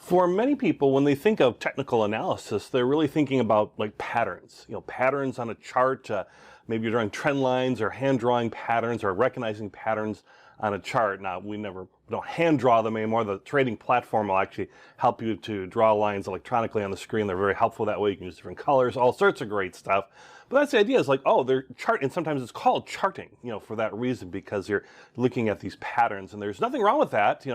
For many people, when they think of technical analysis, they're really thinking about like patterns, patterns on a chart. Maybe you're drawing trend lines or hand drawing patterns or recognizing patterns on a chart. Now, we don't hand draw them anymore. The trading platform will actually help you to draw lines electronically on the screen. They're very helpful that way. You can use different colors, all sorts of great stuff. But that's the idea, is like, oh, they're chart, and sometimes it's called charting, for that reason, because you're looking at these patterns, and there's nothing wrong with that.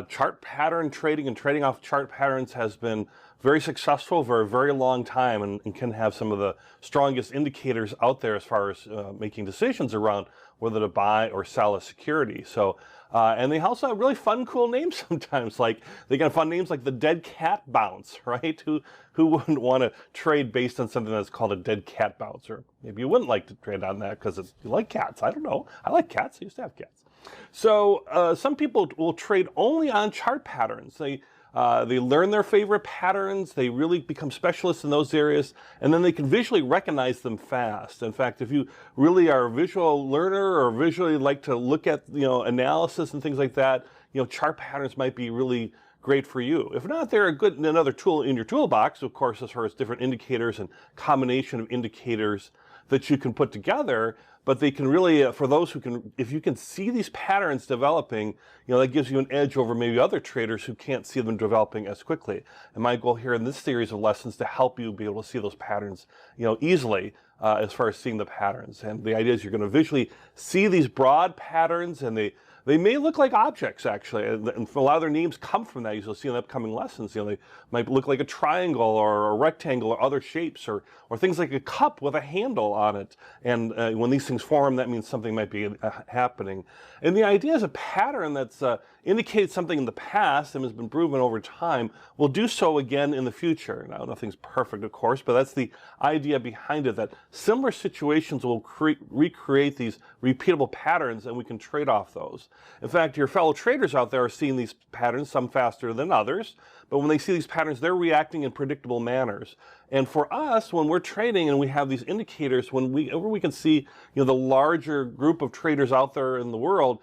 Chart pattern trading and trading off chart patterns has been very successful for a very long time, and can have some of the strongest indicators out there as far as making decisions around whether to buy or sell a security. So, and they also have really fun, cool names sometimes. Like, they got fun names like the dead cat bounce, right? Who wouldn't want to trade based on something that's called a dead cat bounce? Or maybe you wouldn't like to trade on that because you like cats. I don't know. I like cats. I used to have cats. So some people will trade only on chart patterns. They learn their favorite patterns, they really become specialists in those areas, and then they can visually recognize them fast. In fact, if you really are a visual learner or visually like to look at analysis and things like that, chart patterns might be really great for you. If not, they're another tool in your toolbox, of course, as far as different indicators and combination of indicators that you can put together. But they can really, for those who can, if you can see these patterns developing, that gives you an edge over maybe other traders who can't see them developing as quickly. And my goal here in this series of lessons to help you be able to see those patterns, easily as far as seeing the patterns. And the idea is you're going to visually see these broad patterns, and they may look like objects, actually, and a lot of their names come from that. You'll see in the upcoming lessons. They might look like a triangle or a rectangle or other shapes, or things like a cup with a handle on it. And when these things form, that means something might be happening. And the idea is a pattern that's indicated something in the past and has been proven over time will do so again in the future. Now, nothing's perfect, of course, but that's the idea behind it, that similar situations will recreate these repeatable patterns, and we can trade off those. In fact, your fellow traders out there are seeing these patterns, some faster than others, but when they see these patterns, they're reacting in predictable manners. And for us, when we're trading and we have these indicators, whenever we can see the larger group of traders out there in the world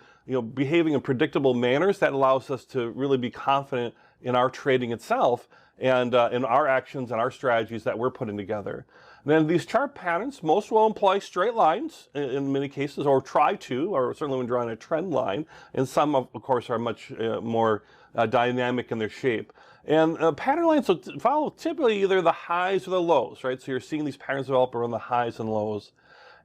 behaving in predictable manners, that allows us to really be confident in our trading itself and in our actions and our strategies that we're putting together. And then these chart patterns, most will employ straight lines in many cases, or try to, or certainly when drawing a trend line, and some, of course, are much more dynamic in their shape. And pattern lines will follow typically either the highs or the lows, right? So you're seeing these patterns develop around the highs and lows.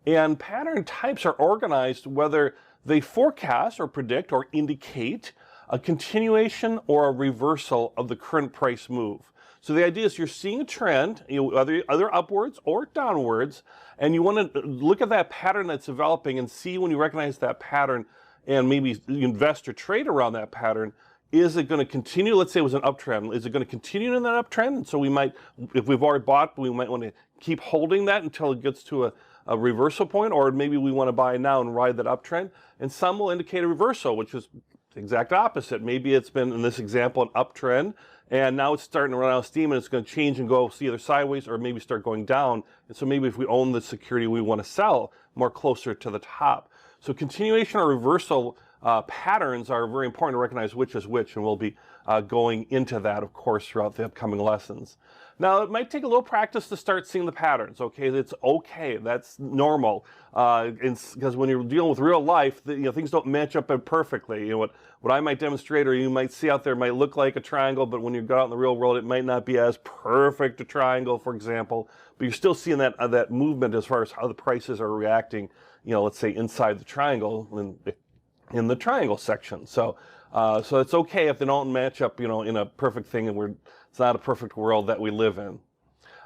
And pattern types are organized whether they forecast or predict or indicate a continuation or a reversal of the current price move. So the idea is you're seeing a trend, either upwards or downwards, and you want to look at that pattern that's developing and see, when you recognize that pattern and maybe invest or trade around that pattern, is it going to continue? Let's say it was an uptrend. Is it going to continue in that uptrend? And so we might, if we've already bought, we might want to keep holding that until it gets to a reversal point, or maybe we want to buy now and ride that uptrend. And some will indicate a reversal, which is the exact opposite. Maybe it's been, in this example, an uptrend, and now it's starting to run out of steam, and it's going to change and go either sideways or maybe start going down. And so maybe if we own the security, we want to sell more closer to the top. So continuation or reversal patterns are very important to recognize which is which, and we'll be going into that, of course, throughout the upcoming lessons. Now, it might take a little practice to start seeing the patterns, okay? It's okay, that's normal, because when you're dealing with real life, things don't match up perfectly. What I might demonstrate or you might see out there might look like a triangle, but when you go out in the real world, it might not be as perfect a triangle, for example, but you're still seeing that movement as far as how the prices are reacting, let's say inside the triangle, in the triangle section. So it's okay if they don't match up, in a perfect thing, and it's not a perfect world that we live in.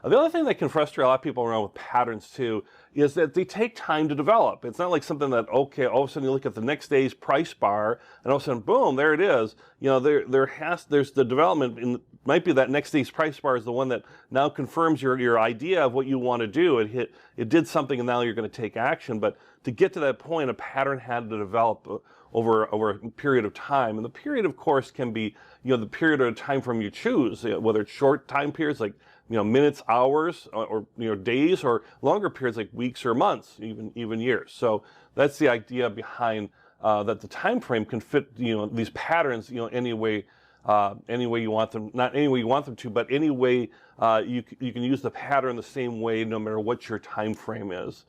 The other thing that can frustrate a lot of people around with patterns too is that they take time to develop. It's not like something that, okay, all of a sudden you look at the next day's price bar and all of a sudden, boom, there it is. There's the development, might be that next day's price bar is the one that now confirms your idea of what you want to do. It did something, and now you're going to take action. But to get to that point, a pattern had to develop over a period of time. And the period, of course, can be the period of time frame you choose, whether it's short time periods like minutes, hours, or days, or longer periods like weeks or months, even years. So that's the idea behind that the time frame can fit these patterns any way any way you want them, not any way you want them to, but any way you can use the pattern the same way no matter what your time frame is.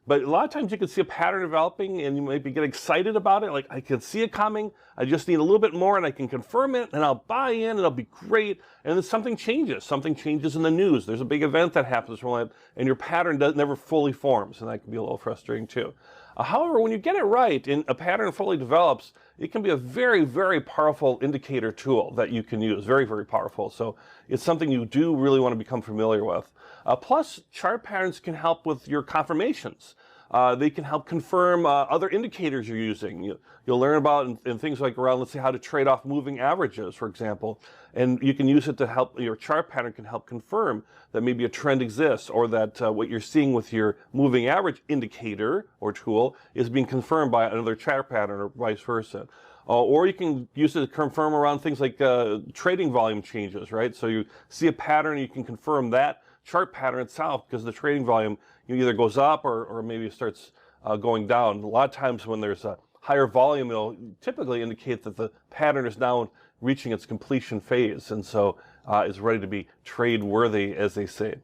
But a lot of times you can see a pattern developing and you maybe get excited about it. Like, I can see it coming. I just need a little bit more and I can confirm it and I'll buy in and it'll be great. And then something changes. Something changes in the news. There's a big event that happens and your pattern never fully forms. And that can be a little frustrating too. However, when you get it right and a pattern fully develops, it can be a very, very powerful indicator tool that you can use. Very, very powerful. So it's something you do really want to become familiar with. Plus, chart patterns can help with your confirmations. They can help confirm other indicators you're using. You'll learn about in things like around, let's say, how to trade off moving averages, for example. And you can use it to help, your chart pattern can help confirm that maybe a trend exists or that what you're seeing with your moving average indicator or tool is being confirmed by another chart pattern or vice versa. Or you can use it to confirm around things like trading volume changes, right? So you see a pattern, you can confirm that chart pattern itself because the trading volume either goes up or maybe it starts going down. A lot of times when there's a higher volume, it'll typically indicate that the pattern is now reaching its completion phase, and so is ready to be trade worthy, as they say.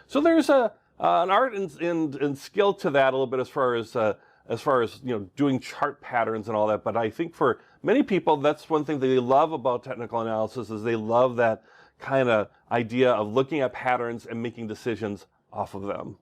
So there's an art and skill to that a little bit as far as doing chart patterns and all that. But I think for many people, that's one thing that they love about technical analysis is they love that kind of idea of looking at patterns and making decisions off of them.